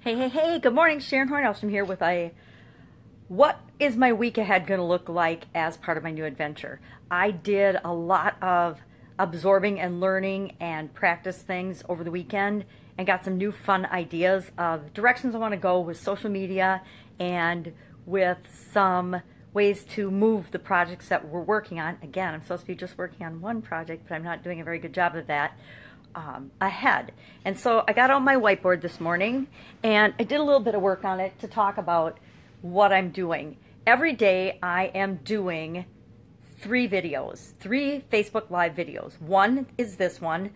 Hey, good morning. Sharon Horne-Ellstrom here with what is my week ahead going to look like as part of my new adventure. I did a lot of absorbing and learning and practice things over the weekend and got some new fun ideas of directions I want to go with social media and with some ways to move the projects that we're working on. Again, I'm supposed to be just working on one project, but I'm not doing a very good job of that. Ahead. And so I got on my whiteboard this morning and I did a little bit of work on it to talk about what I'm doing. Every day I am doing 3 videos, 3 Facebook Live videos. One is this one,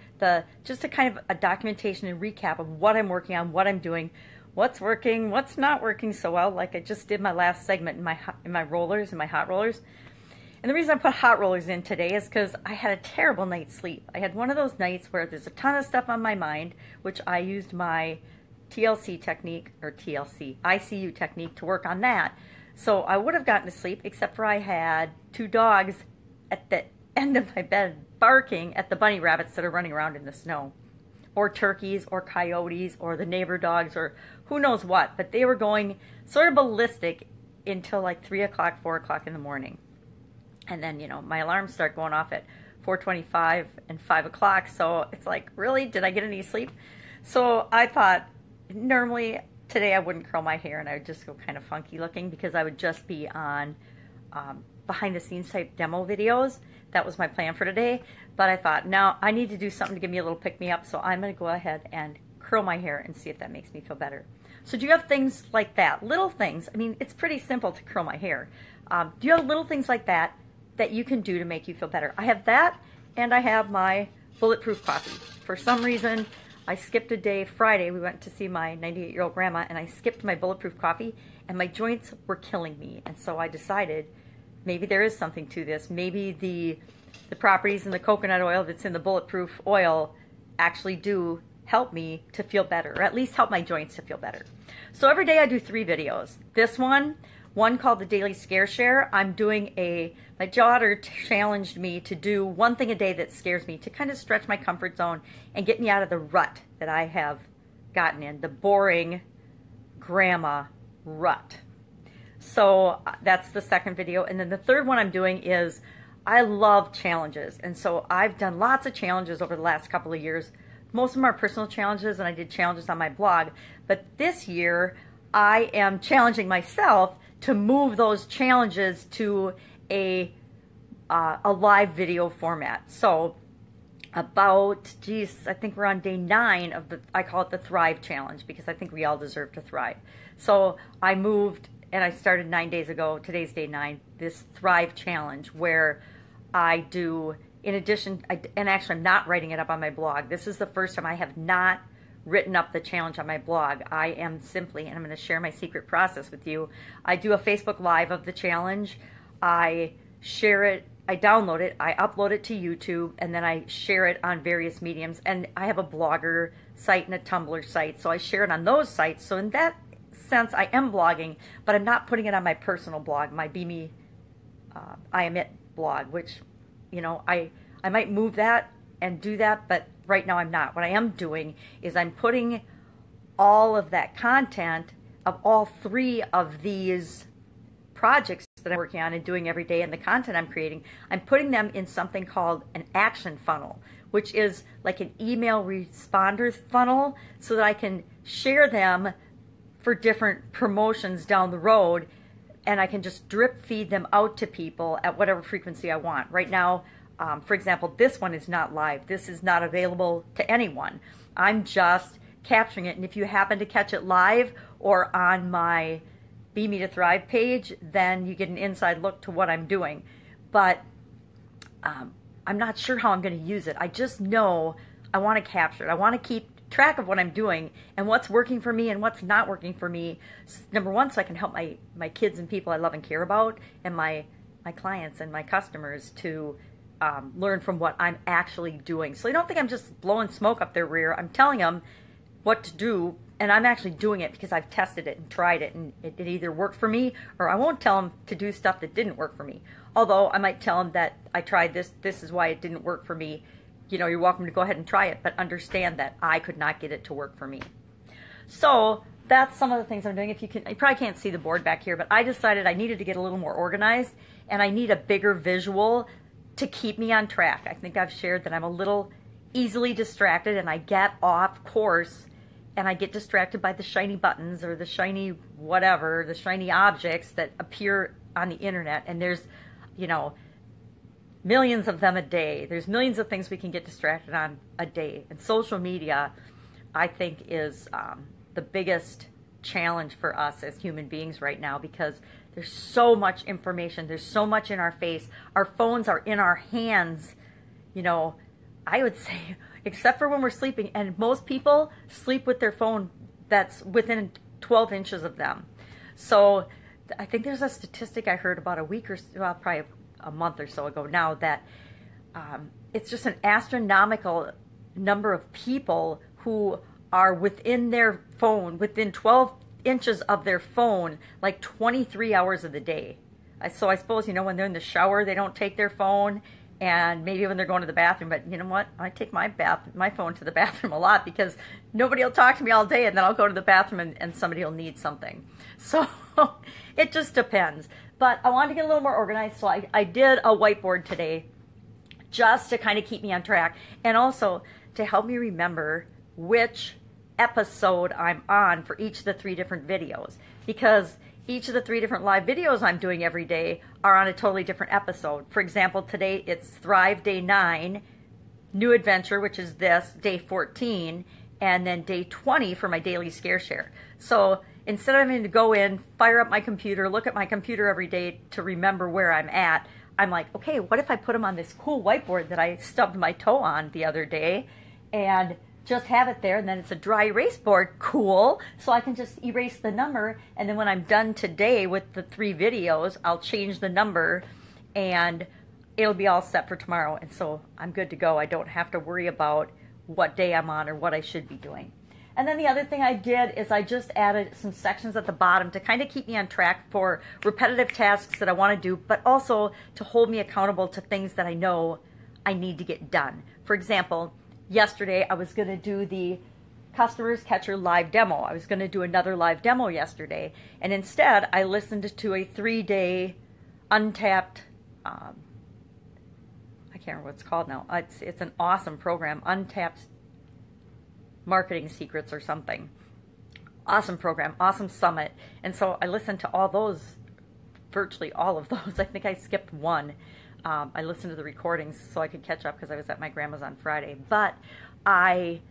just a kind of a documentation and recap of what I'm working on, what I'm doing, what's working, what's not working so well, like I just did my last segment in my rollers, in my hot rollers. And the reason I put hot rollers in today is because I had a terrible night's sleep. I had one of those nights where there's a ton of stuff on my mind, which I used my TLC technique, or TLC, ICU technique to work on that. So I would have gotten to sleep, except for I had 2 dogs at the end of my bed barking at the bunny rabbits that are running around in the snow. Or turkeys, or coyotes, or the neighbor dogs, or who knows what. But they were going sort of ballistic until like 3 o'clock, 4 o'clock in the morning. And then, you know, my alarms start going off at 4:25 and 5 o'clock. So it's like, really? Did I get any sleep? So I thought, normally today I wouldn't curl my hair and I would just go kind of funky looking because I would just be on behind the scenes type demo videos. That was my plan for today. But I thought, no, I need to do something to give me a little pick-me-up. So I'm going to go ahead and curl my hair and see if that makes me feel better. So do you have things like that? Little things. I mean, it's pretty simple to curl my hair. Do you have little things like that you can do to make you feel better? I have that, and I have my bulletproof coffee. For some reason, I skipped a day. Friday, we went to see my 98-year-old grandma, and I skipped my bulletproof coffee, and my joints were killing me. And so I decided maybe there is something to this. Maybe the properties in the coconut oil that's in the bulletproof oil actually do help me to feel better, or at least help my joints to feel better. So every day I do 3 videos. This one called the Daily Scare Share. I'm doing my daughter challenged me to do one thing a day that scares me, to kind of stretch my comfort zone and get me out of the rut that I have gotten in, the boring grandma rut. So that's the second video. And then the third one I'm doing is, I love challenges. And so I've done lots of challenges over the last couple of years. Most of them are personal challenges, and I did challenges on my blog. But this year, I am challenging myself to move those challenges to a live video format. So about, I think we're on day 9 of I call it the Thrive Challenge, because I think we all deserve to thrive. So I moved, and I started 9 days ago, today's day 9, this Thrive Challenge, where I do, in addition, and actually I'm not writing it up on my blog. This is the first time I have not written up the challenge on my blog. I am simply, and I'm going to share my secret process with you, I do a Facebook Live of the challenge. I share it, I download it, I upload it to YouTube, and then I share it on various mediums. And I have a Blogger site and a Tumblr site, so I share it on those sites. So in that sense, I am blogging, but I'm not putting it on my personal blog, my Be Me, I Am It blog, which, you know, I might move that and do that, but right now I'm not. What I am doing is I'm putting all of that content of all 3 of these projects that I'm working on and doing every day, and the content I'm creating, I'm putting them in something called an action funnel, which is like an email responder funnel, so that I can share them for different promotions down the road, and I can just drip feed them out to people at whatever frequency I want. Right now, for example, this one is not live. This is not available to anyone. I'm just capturing it, and if you happen to catch it live or on my Be Me to Thrive page, then you get an inside look to what I'm doing. But I'm not sure how I'm going to use it. I just know I want to capture it. I want to keep track of what I'm doing and what's working for me and what's not working for me. Number one, so I can help my kids and people I love and care about, and my clients and my customers to learn from what I'm actually doing. So I don't think I'm just blowing smoke up their rear. I'm telling them what to do, and I'm actually doing it because I've tested it and tried it, and it either worked for me, or I won't tell them to do stuff that didn't work for me. Although I might tell them that I tried this is why it didn't work for me. You know, you're welcome to go ahead and try it, but understand that I could not get it to work for me. So that's some of the things I'm doing. If you probably can't see the board back here, but I decided I needed to get a little more organized, and I need a bigger visual to keep me on track. I think I've shared that I'm a little easily distracted, and I get off course, and I get distracted by the shiny buttons or the shiny whatever, the shiny objects that appear on the internet. And there's, you know, millions of them a day. There's millions of things we can get distracted on a day. And social media, I think, is the biggest challenge for us as human beings right now, because there's so much information. There's so much in our face. Our phones are in our hands, you know, I would say, except for when we're sleeping. And most people sleep with their phone that's within 12 inches of them. So I think there's a statistic I heard about a week or, well, probably a month or so ago now, that it's just an astronomical number of people who are within their phone, within 12 inches of their phone, like 23 hours of the day. So I suppose, you know, when they're in the shower, they don't take their phone, and maybe when they're going to the bathroom. But you know what? I take my phone to the bathroom a lot, because nobody will talk to me all day, and then I'll go to the bathroom and somebody will need something. So it just depends. But I wanted to get a little more organized, so I did a whiteboard today just to kind of keep me on track, and also to help me remember which episode I'm on for each of the 3 different videos, because each of the 3 different live videos I'm doing every day are on a totally different episode. For example, today it's Thrive Day 9, New Adventure, which is this, Day 14, and then Day 20 for my daily scare share. So instead of having to go in, fire up my computer, look at my computer every day to remember where I'm at, I'm like, okay, what if I put them on this cool whiteboard that I stubbed my toe on the other day, and just have it there, and then it's a dry erase board, cool, so I can just erase the number, and then when I'm done today with the 3 videos, I'll change the number, and it'll be all set for tomorrow, and so I'm good to go. I don't have to worry about what day I'm on or what I should be doing. And then the other thing I did is I just added some sections at the bottom to kind of keep me on track for repetitive tasks that I want to do, but also to hold me accountable to things that I know I need to get done. For example, yesterday I was going to do the Customers Catcher live demo. I was going to do another live demo yesterday, and instead I listened to a 3-day Untapped, I can't remember what it's called now. It's an awesome program, Untapped Marketing Secrets or something. Awesome program, awesome summit. And so I listened to all those, virtually all of those. I think I skipped one. I listened to the recordings so I could catch up because I was at my grandma's on Friday. But I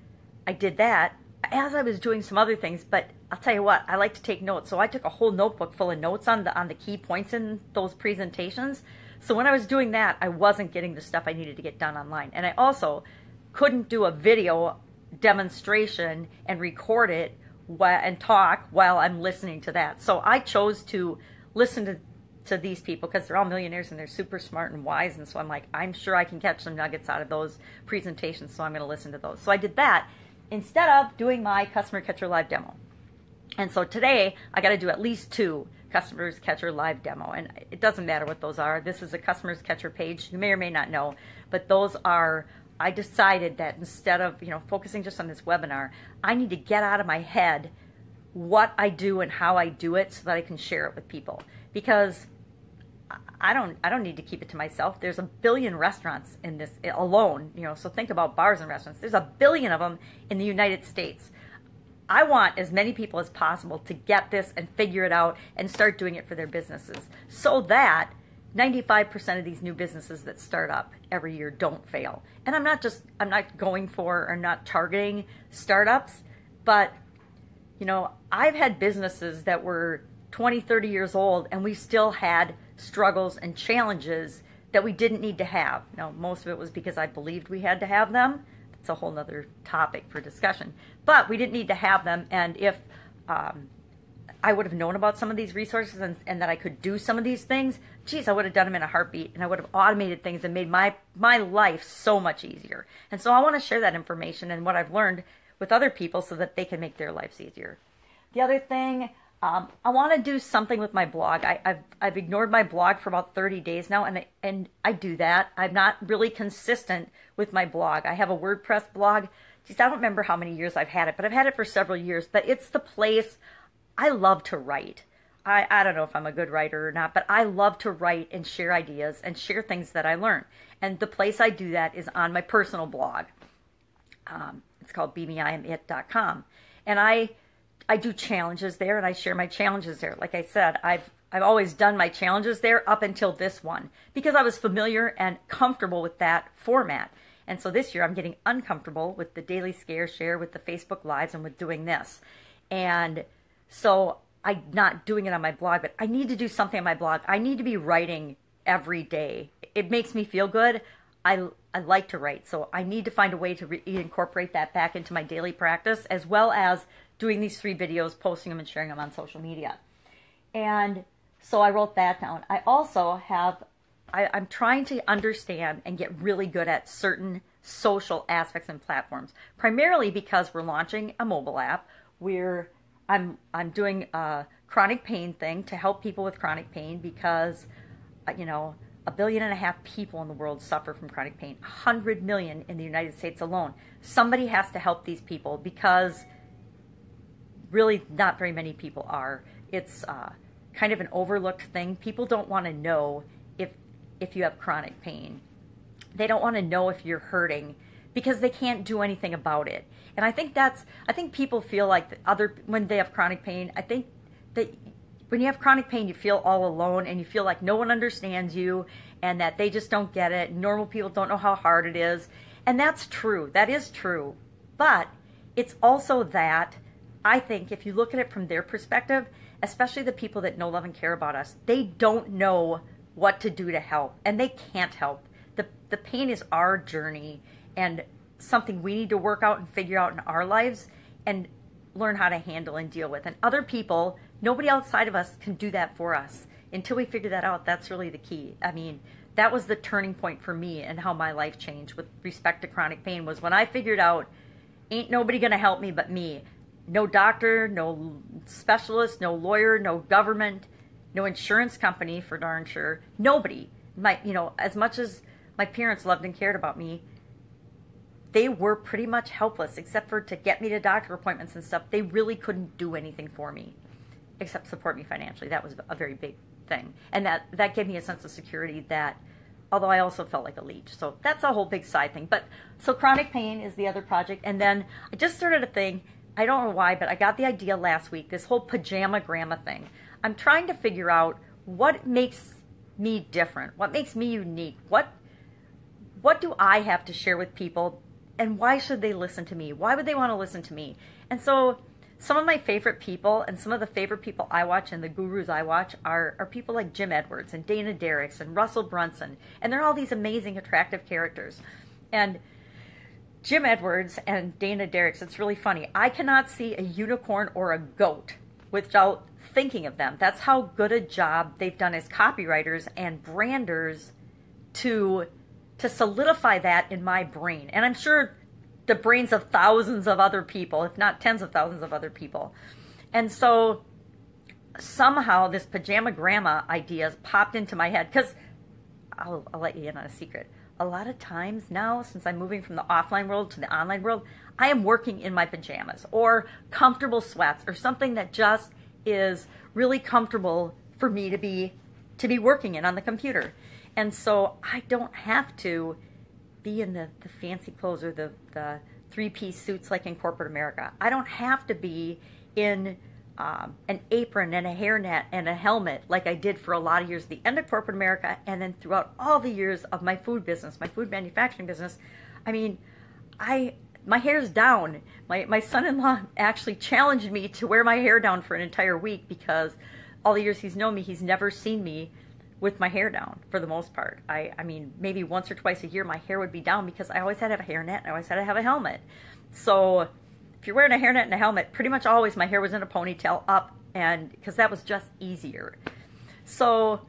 did that as I was doing some other things. But I'll tell you what, I like to take notes. So I took a whole notebook full of notes on the key points in those presentations. So when I was doing that, I wasn't getting the stuff I needed to get done online. And I also couldn't do a video demonstration and record it and talk while I'm listening to that. So I chose to listen to these people because they're all millionaires and they're super smart and wise, and so I'm like, I'm sure I can catch some nuggets out of those presentations, so I'm going to listen to those. So I did that instead of doing my Customer Catcher live demo. And so today I got to do at least 2 Customers Catcher live demo, and it doesn't matter what those are. This is a Customers Catcher page. You may or may not know, but those are, I decided that instead of, you know, focusing just on this webinar, I need to get out of my head what I do and how I do it so that I can share it with people, because I don't need to keep it to myself. There's a billion restaurants in this alone, you know, so think about bars and restaurants. There's a billion of them in the United States. I want as many people as possible to get this and figure it out and start doing it for their businesses, so that 95% of these new businesses that start up every year don't fail. And I'm not going for or not targeting startups, but you know, I've had businesses that were 20, 30 years old, and we still had struggles and challenges that we didn't need to have. Now, most of it was because I believed we had to have them. That's a whole nother topic for discussion. But we didn't need to have them, and if I would have known about some of these resources and that I could do some of these things, geez, I would have done them in a heartbeat, and I would have automated things and made my life so much easier. And so I want to share that information and what I've learned with other people so that they can make their lives easier. The other thing, I want to do something with my blog. I've ignored my blog for about 30 days now, and I do that. I'm not really consistent with my blog. I have a WordPress blog. geez, I don't remember how many years I've had it, but I've had it for several years. But it's the place I love to write. I don't know if I'm a good writer or not, but I love to write and share ideas and share things that I learn. And the place I do that is on my personal blog. It's called BeMeIamIt.com. And I do challenges there, and I share my challenges there. Like I said, I've always done my challenges there up until this one because I was familiar and comfortable with that format. And so this year I'm getting uncomfortable with the daily scare share, with the Facebook Lives, and with doing this. And so I'm not doing it on my blog, but I need to do something on my blog. I need to be writing every day. It makes me feel good. I like to write, so I need to find a way to incorporate that back into my daily practice, as well as doing these 3 videos, posting them and sharing them on social media. And so I wrote that down. I also have, I'm trying to understand and get really good at certain social aspects and platforms, primarily because we're launching a mobile app where I'm doing a chronic pain thing to help people with chronic pain because, you know, 1.5 billion people in the world suffer from chronic pain, 100 million in the United States alone. Somebody has to help these people because really not very many people are. It's kind of an overlooked thing. People don't want to know if you have chronic pain. They don't want to know if you're hurting because they can't do anything about it. And I think people feel like when they have chronic pain, I think that when you have chronic pain, you feel all alone and you feel like no one understands you and that they just don't get it. Normal people don't know how hard it is. And that's true. That is true. But it's also that I think if you look at it from their perspective, especially the people that know, love, and care about us, they don't know what to do to help, and they can't help. The pain is our journey and something we need to work out and figure out in our lives and learn how to handle and deal with. And other people, nobody outside of us can do that for us. Until we figure that out, that's really the key. I mean, that was the turning point for me and how my life changed with respect to chronic pain, was when I figured out, ain't nobody going to help me but me. No doctor, no specialist, no lawyer, no government, no insurance company for darn sure. Nobody. As much as my parents loved and cared about me, they were pretty much helpless except for to get me to doctor appointments and stuff. They really couldn't do anything for me except support me financially. That was a very big thing. And that gave me a sense of security that, although I also felt like a leech. So that's a whole big side thing. So chronic pain is the other project. And then I just started a thing. I don't know why, but I got the idea last week, this whole pajama grandma thing. I'm trying to figure out what makes me different, what makes me unique, what do I have to share with people, and why should they listen to me? Why would they want to listen to me? And so some of my favorite people and some of the favorite people I watch and the gurus I watch are people like Jim Edwards and Dana Derricks and Russell Brunson. And they're all these amazing, attractive characters. And Jim Edwards and Dana Derricks, it's really funny. I cannot see a unicorn or a goat without thinking of them. That's how good a job they've done as copywriters and branders to solidify that in my brain. And I'm sure the brains of thousands of other people, if not tens of thousands of other people. And so somehow this pajama grandma idea popped into my head because I'll let you in on a secret. A lot of times now, since I'm moving from the offline world to the online world, I am working in my pajamas or comfortable sweats or something that just is really comfortable for me to be working in on the computer. And so I don't have to be in the fancy clothes or the 3-piece suits like in corporate America. I don't have to be in an apron and a hairnet and a helmet like I did for a lot of years at the end of corporate America, and then throughout all the years of my food business, my food manufacturing business. I mean, my hair's down. My son-in-law actually challenged me to wear my hair down for an entire week because all the years he's known me, he's never seen me with my hair down for the most part. I mean, maybe once or twice a year my hair would be down because I always had to have a hairnet and I always had to have a helmet. So if you're wearing a hairnet and a helmet, pretty much always my hair was in a ponytail up, and because that was just easier. So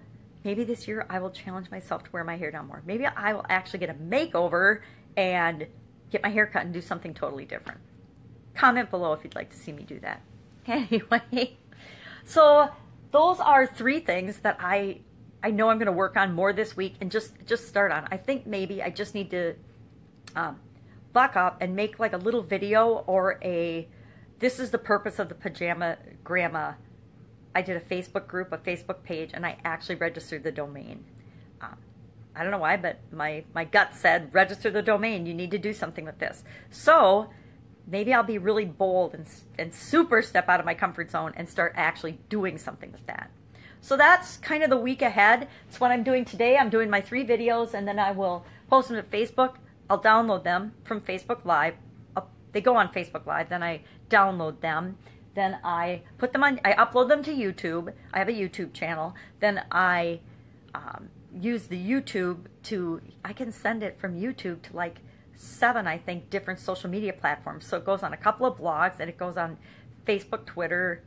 maybe this year I will challenge myself to wear my hair down more. Maybe I will actually get a makeover and get my hair cut and do something totally different. Comment below if you'd like to see me do that. Anyway, so those are 3 things that I know I'm going to work on more this week and just start on. I think maybe I just need to buck up and make like a little video or this is the purpose of the Pajama Grandma. I did a Facebook group, a Facebook page, and I actually registered the domain. I don't know why, but my gut said, register the domain. You need to do something with this. So maybe I'll be really bold and super step out of my comfort zone and start actually doing something with that. So that's kind of the week ahead. That's what I'm doing today. I'm doing my 3 videos, and then I will post them to Facebook. I'll download them from Facebook Live. They go on Facebook Live. Then I download them. Then I put them on, I upload them to YouTube. I have a YouTube channel. Then I use the YouTube I can send it from YouTube to like 7, I think, different social media platforms. So it goes on a couple of blogs, and it goes on Facebook, Twitter.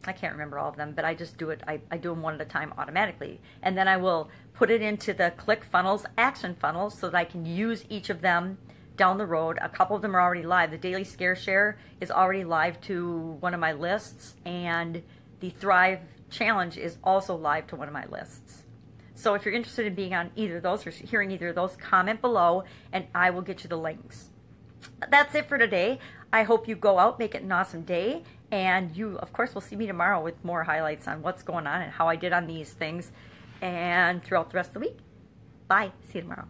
I can't remember all of them, but I just do it. I do them one at a time automatically. And then I will put it into the ClickFunnels, action funnels, so that I can use each of them down the road. A couple of them are already live. The Daily Scare Share is already live to one of my lists, and the Thrive Challenge is also live to one of my lists. So if you're interested in being on either of those or hearing either of those, comment below, and I will get you the links. That's it for today. I hope you go out, make it an awesome day, and you, of course, will see me tomorrow with more highlights on what's going on and how I did on these things and throughout the rest of the week. Bye. See you tomorrow.